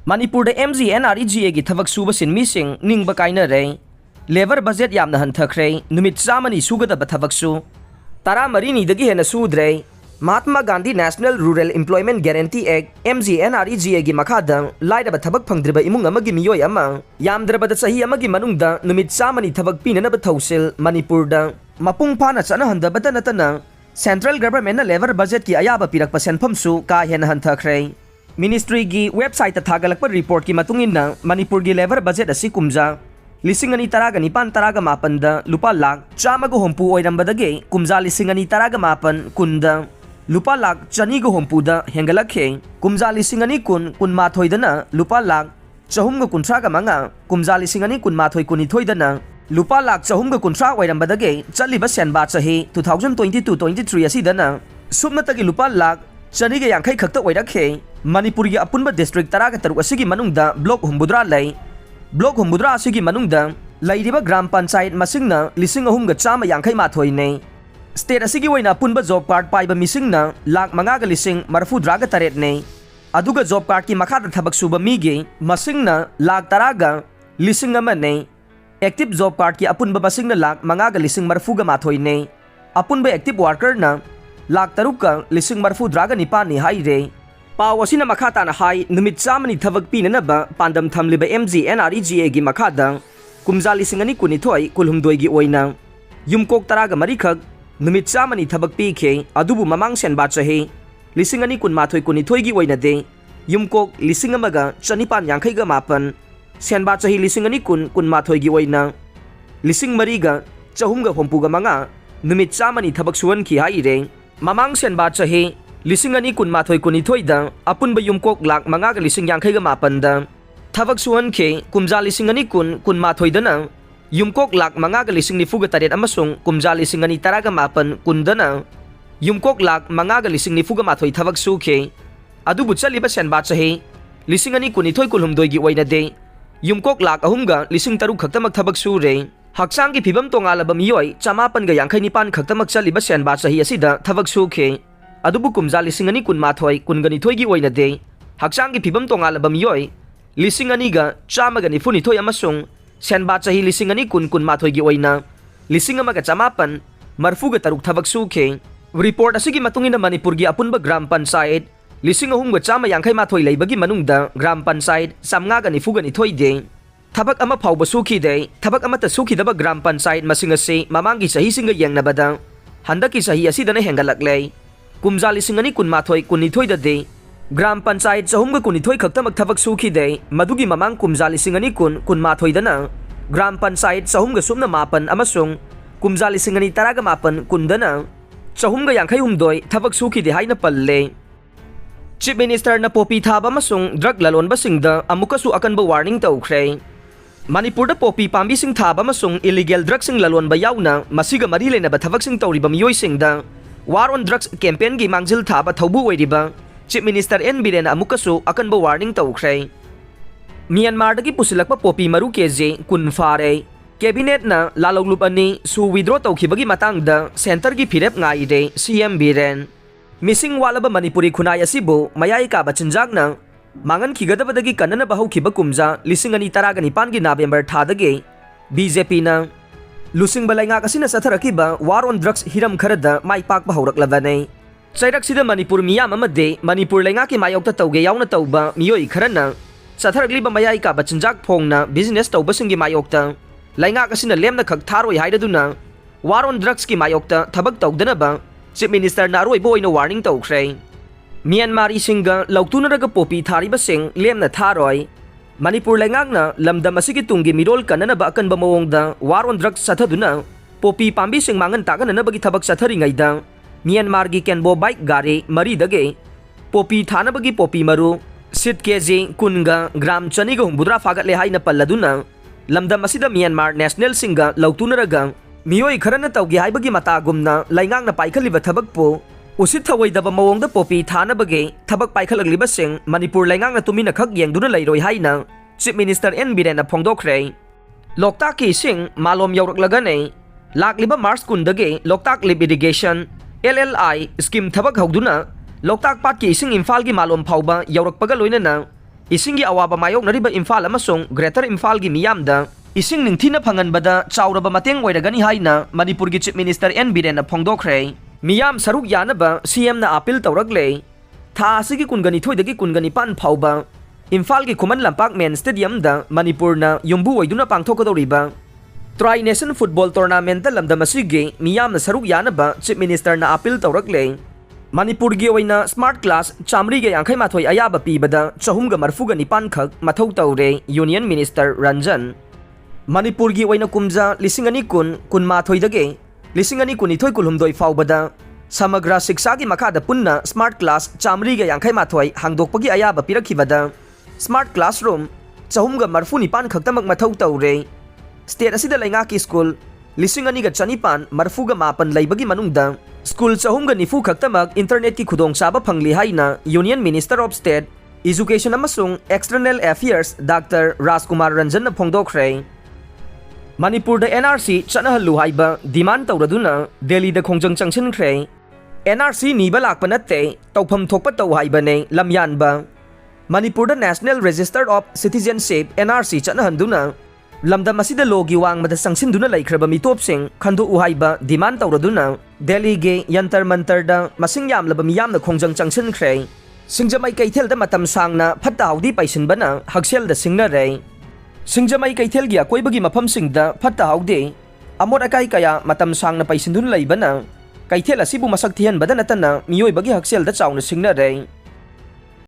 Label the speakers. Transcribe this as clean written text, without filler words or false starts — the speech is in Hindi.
Speaker 1: Manipur MGNREGA की थबक सूब सिन्मीसिंग निंग कायनरे लेबर बजेट यामना हंथखरे नुमित चामनी सुगदब थबकसु तरा मरीनीदगी हेन सूद्रे Mahatma Gandhi national rural employment guarantee act MGNREGA की मखादा लाइरब थबक फंगद्रिब इमुंग अमगी मियोय अमा यामद्रबद सही अमगी मनुंगदा नुमित चामनी थबक पीननब थौसिल मणिपुरदा मपुंग फाना चना हंदबद नतना सेंट्रल गवर्नमेंट लेबर बजेट की अयाब पिरक सेनफमसु का हेन हंथखरे मिनिस्ट्री की वेबसाइट थागलप रिपोर्ट की मणिपुर की लेबर बजेट असी कुमजा लिसिंग अनि तराग निपान तराग मापन लुपा लाख चामग होंपू ओइरंबदगे कुमजा लिसिंग अनि तराग मापन कुंद लुपा लाख चनीग होंपूद हेंगलखे कुमजा लिसिंग अनि कुन माथोइदना लुपा लाख चहुमग कुंथ्राग मंगा कुमजा लिसिंग अनि कुन माथोइ कुनिथोइदना लुपा लाख चहुमग कुंथ्रा ओइरंबदगे चलिब सेनबा चही 2022-23 असिदना सुमनतगी लुपा लाख चनीग यांखै खक्त ओइरखे मणिपुर की अपुनब डिस्ट्रिक्ट तराग तरुक असिगी मनुंगदा ब्लॉक हुम्बुद्रा लई ब्लॉक हुम्बुद्रा असिगी मनुंगदा लैरिबा ग्राम पंचायत मसिंगना लिसिंग अहुमग चाम यांखै माथोइने स्टेट असिगी ओइना अपुनब जॉब कार्ड पाइबा मिसिंगना लाख मंगाग लिसिंग मरफुद्राग तरेटने अदुगा जॉब कार्ड की मखादा थबक सुबा मीगे मसिंगना लाख तरागा लिसिंग अमने एक्टिव जॉब कार्ड की अपुनब मसिंगना लाख मंगाग लिसिंग मरफुगा माथोइने अपुनब एक्टिव वर्करना लाख तरुका लिसिंग मरफुद्राग निपानी हाइरे पाव असिना मखाताना हाई नुमित चामनी थबक पीननब पांदम थमलिब MGNREGA की मखादा कुमजा लिसिंग अनि कुनिथोय कुलहुमदोय की ओइना युमकोक तराग मरिखक नुमित चामनी थबक पीखे अदुबु ममांग सेनबा चहे लिसिंग अनि कुनमाथोय कुनिथोय की ओइनदे युमकोक लिसिंग अमगा चनिपान यांखैगा मापन सेनबा चही लिसिंग अनि कुनमाथोय की ओइना लिसिंग मरीगा चहुमगा होंपुगा मंगा नुमित चामनी थबक सुवन की हाइरे ममांग सेनबा चहे लिसिंग अनि कुनमाथोय कुनिथोयदा अपुनब युमकोक लाख मंगाग लिसिंग यांखैगा मापनदा थबक सुवन खे कुमजा लिसिंग अनि कुनमाथोयदना युमकोक लाख मंगाग लिसिंग निफुगा तरेट अमसुंग कुमजा लिसिंग अनि तरागा मापन कुंदना युमकोक लाख मंगाग लिसिंग निफुगा माथोय थबक सुखे अदुबु चलिबा सेनबा चहे लिसिंग अनि कुनिथोय कुलहुमदोय की ओइनदे युमकोक लाख अहुमगा लिसिंग तरुक खक्तमक थबक सुरे हक्सांग की फिबम तोंगालब मियोय चमापनगा यांखै निपान खक्तमक चलिबा सेनबा चही असिदा थबक सुखे अदुबु कुमजा लिसिंग अनि कुनमाथोय कुनगनिथोय की ओइनदे हक्सांग की फिबम तोंगालब मियोय लिसिंग अनिगा चामगा निफुनिथोय अमसुंग सेनबा चही लिसिंग अनि कुनमाथोय की ओइना लिसिंग अमगा चमापन मरफुगा तरुक थबक सुखे रिपोर्ट असिगी मतुंगिना मणिपुर की अपुनब ग्राम पंचायत लिसिंग अहुमगा चाम यांखै माथोय लैबगी मनुंगदा ग्राम पंचायत सामगागा निफुगा निथोयदे थबक अमा फावबा सुखिदे थबक अमता सुखिदबा ग्राम पंचायत मसिंग असे ममांगी चहीसिंगा यंगनबदा हंदकी चही असिदना हेंगलक्ले कुमजा लिसिंग अनि कुनमाथोय कुनिथोयदे ग्राम पंचायत चहुमगा कुनिथोय खक्तमक थबक सुखिदे मदुगी ममांग कुमजा लिसिंग अनि कुनमाथोयदना ग्राम पंचायत चहुमगा सुमना मापन अमसुंग कुमजा लिसिंग अनि तरागा मापन कुंदना चहुमगा यांखै हुमदोय थबक सुखिदे हाइना पल्ले चीफ मिनिस्टर न पोपी थाबा अमसुंग ड्रग ललोनबसिंगदा अमुकसु अकनबा वार्निंग तौख्रे मणिपुरदा पोपी पांबिसिंग थाबा अमसुंग इलीगल ड्रग्सिंग ललोनबा याउना मसिगा मरी लेनबा थबकसिंग तौरिबा मियोयसिंगदा वार ऑन ड्रग्स कैंपेन की मांगजिल थाबा थौबु ओइरिबा चीफ मिनिस्टर एन बिरेन अमुकसु अकनबा वार्निंग तौख्रे म्यांमार दगी पुसिलकपा पोपी मरु केजे कुन फारे कैबिनेट न लालौलुप अनि सु विड्रॉ तौखिबगी मतांगदा सेंटर की फिरेप ngaide CM बिरेन मिसिंग वालब मणिपुरी खुनाय असिबु मयाई का बचिंजागना मांगन खिगदबदगी कन्नन बहुखिब कुमजा लिसिंग अनि तराग निपान की नवेंबर थादगे BJP ना लुसिंग बलाइंगाक असिना सथरकिबा वार ऑन ड्रग्स हिरम खरदा माई पाकबा हौरक्लबने चैरक्सिदा मणिपुर मियाम अमदे मणिपुर लैंगा की मायोक्ता तौगे याउना तौबा मियोई खरना सथरक्लिबा मयाई का बचिंजाक फोंगना बिजनेस तौबसिंगी मायोक्ता लैंगाक असिना लेमना खक थारोय हाइदुना वार ऑन ड्रग्स की मायोक्ता थबक तौदनबा चीफ मिनिस्टर नारोइबो ओइना वार्निंग तौख्रे म्यांमारी सिंगा लौतुनरगा पोपी थारिबसिंग लेमना थारोय मणिपुर लैंगाकना लमदम असिगी तुंगी मिरोल कन्ननबा अकनबा मओंगदा वार ऑन ड्रग्स सथदुना पोपी पांबिसिंग मांगन तागननबगी थबक सथरिंगैदा म्यांमार की केनबो बाइक गारी मरीदगे पोपी थानबगी पोपी मरु सिट केजी कुनगा ग्राम चनीगा हुंबुद्रा फागतले हाइना पल्लदुना लमदम असिदा म्यांमार नेशनल सिंगा लौतुनरगा मियोई खरना तौगे हाइबगी मतागुमना लैंगाकना पाइखलिबा थबकपो उसित थवैदबा मओंगदा पोपी थानबगे थबक पाइखलगलिबसिंग मणिपुर लैंगाकना तुमिना खक येंगदुना लैरोय हाइना चीफ मिनिस्टर एन बिरेन फोंदोखरे लोकताक की सिंग मालोम यौरक्लगने लाकलिबा मार्च कुंदगे लोकताक लिब इरिगेशन LLI स्कीम थबक हौदुना लोकताक पाट की इसिंग इम्फाल की मालोम फाउबा यौरक्पगा लोइनना Isingi awaba mayoknariba Imphal amasung Greater Imphal gi miyamda ising ningthina phanganbada chauraba mateng oiragani haina Manipurgi Chief Minister N Biren na phongdokre miyam saruk yanaba CM na appeal tawraklei tha asigi kungani thoidagi kungani pan phauba Imphal gi Khuman Lampak Men Stadium da Manipur na yumbu oiduna pangthokadoriba Tri Nation Football Tournament lamdam asigi miyam na saruk yanaba Chief Minister na appeal tawraklei Manipur gi oina smart class chamri ge yankhai mathoi ayaba pibada chahumga marfuga nipan khak mathau tawre Union Minister Ranjan Manipur gi oina kumja lisingani kun mathoi dage lisingani kunithoi kulhumdoi faubada samagra shiksha gi makha da punna smart class chamri ge yankhai mathoi hangdokpagi ayaba pirakhibada smart classroom chahumga marfu nipan khaktamak mathau tawre state asida lainga ki school lisingani ga chanipan marfuga mapan laibagi manungda School chahumga nifu khaktamak internet ki khudong chaba phangli haina Union Minister of State Education amasung External Affairs Dr. Rajkumar Ranjan na phongdokre Manipur da NRC chanahallu haiba demand tawraduna Delhi da khongjang changchinkhre NRC niba lakpa natte tawpham thokpa taw haiba ne lamyanba Manipur da National Register of Citizenship NRC chanahanduna lamdam asida logi wangmada sangsindu laikhraba mitopsing khandu uhaiba demand tawraduna Delhi ge yantar mantar da masing yamlaba miyamna khongjang changchinkhre singjamai kaithel da matam sangna phatta haudi paisinbana haksel da singna re singjamai kaithel gi akoibagi mafam singda phatta haudi amot akai kaya matam sangna paisindun laibana kaithel asibu masak thian badana tana miyoi bagi haksel da chawna singna re